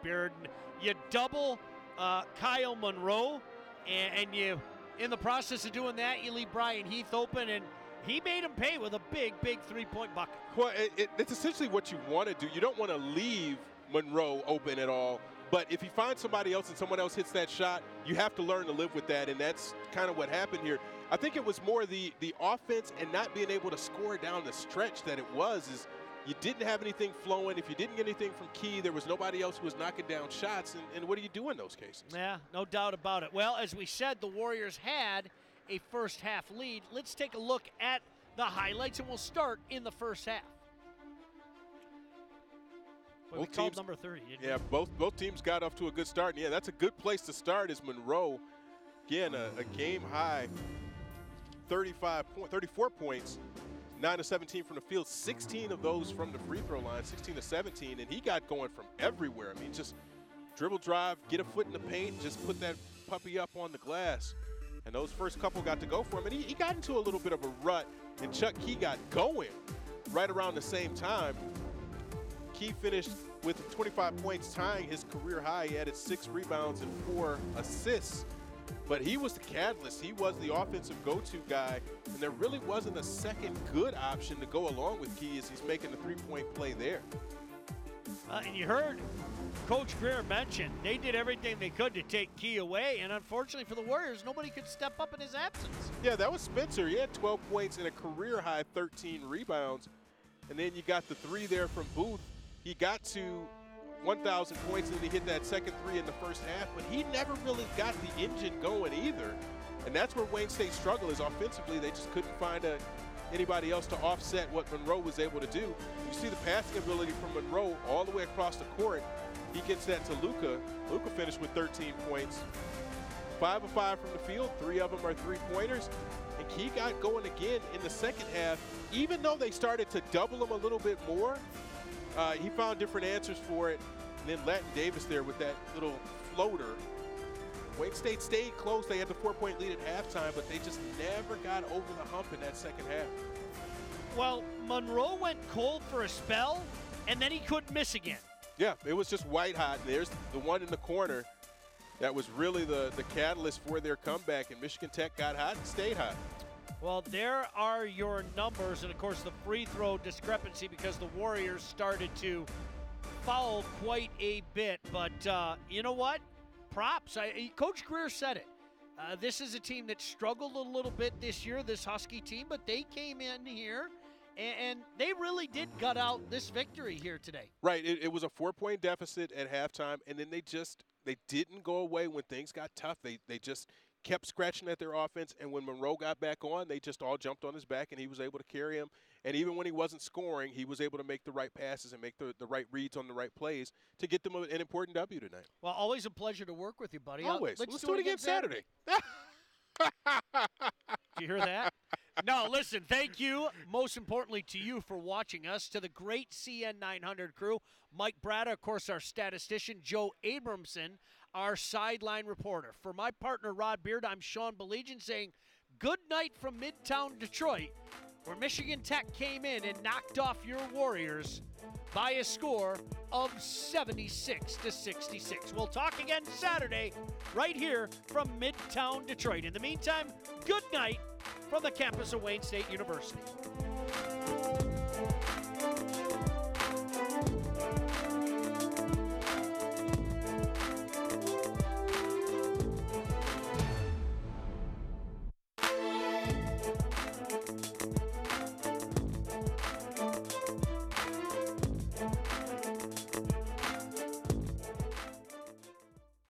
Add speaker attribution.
Speaker 1: Beard. You double Kyle Monroe, and you, in the process of doing that, you leave Brian Heath open, and he made him pay with a big three-point bucket.
Speaker 2: Well, it's essentially what you want to do. You don't want to leave Monroe open at all. But if you find somebody else and someone else hits that shot, you have to learn to live with that, and that's kind of what happened here. I think it was more the offense and not being able to score down the stretch that it was. Is you didn't have anything flowing. If you didn't get anything from Key, there was nobody else who was knocking down shots, and what do you do in those cases?
Speaker 1: Yeah, no doubt about it. Well, as we said, the Warriors had a first-half lead. Let's take a look at the highlights, and we'll start in the first half. But we called number 30, didn't we?
Speaker 2: Yeah, both teams got off to a good start. And yeah, that's a good place to start is Monroe. Again, a game-high 34 points, 9 of 17 from the field, 16 of those from the free throw line, 16 to 17, and he got going from everywhere. I mean, just dribble drive, get a foot in the paint, just put that puppy up on the glass. And those first couple got to go for him. And he got into a little bit of a rut, and Chuck Key got going right around the same time. Key finished with 25 points, tying his career high. He added 6 rebounds and 4 assists. But he was the catalyst. He was the offensive go-to guy, and there really wasn't a second good option to go along with Key as he's making the three-point play there.
Speaker 1: And you heard Coach Greer mention they did everything they could to take Key away, and unfortunately for the Warriors, nobody could step up in his absence.
Speaker 2: Yeah, that was Spencer. He had 12 points and a career-high 13 rebounds. And then you got the 3 there from Booth. He got to 1,000 points, and then he hit that second 3 in the first half, but he never really got the engine going either. And that's where Wayne State struggled is offensively. They just couldn't find anybody else to offset what Monroe was able to do. You see the passing ability from Monroe all the way across the court. He gets that to Luka. Luka finished with 13 points. 5 of 5 from the field, 3 of them are three-pointers. And Key got going again in the second half. Even though they started to double him a little bit more, he found different answers for it. And then Latin Davis there with that little floater. Wayne State stayed close. They had the 4-point lead at halftime, but they just never got over the hump in that second half.
Speaker 1: Well, Monroe went cold for a spell, and then he couldn't miss again.
Speaker 2: Yeah, it was just white hot. And there's the one in the corner that was really the catalyst for their comeback, and Michigan Tech got hot and stayed hot.
Speaker 1: Well, there are your numbers, and of course the free throw discrepancy because the Warriors started to foul quite a bit. But you know what? Props. Coach Greer said it. This is a team that struggled a little bit this year, this Husky team, but they came in here and they really did gut out this victory here today.
Speaker 2: Right. It was a 4-point deficit at halftime, and then they didn't go away when things got tough. They just kept scratching at their offense, and when Monroe got back on, they just all jumped on his back, and he was able to carry him. And even when he wasn't scoring, he was able to make the right passes and make the right reads on the right plays to get them an important W tonight.
Speaker 1: Well, always a pleasure to work with you, buddy.
Speaker 2: Always. Let's do it again Saturday.
Speaker 1: Did you hear that? No, listen, thank you, most importantly to you for watching us, to the great CN 900 crew, Mike Bratta, of course, our statistician, Joe Abramson, our sideline reporter. For my partner, Rod Beard, I'm Sean Belegian saying good night from Midtown Detroit, where Michigan Tech came in and knocked off your Warriors by a score of 76-66. We'll talk again Saturday right here from Midtown Detroit. In the meantime, good night from the campus of Wayne State University.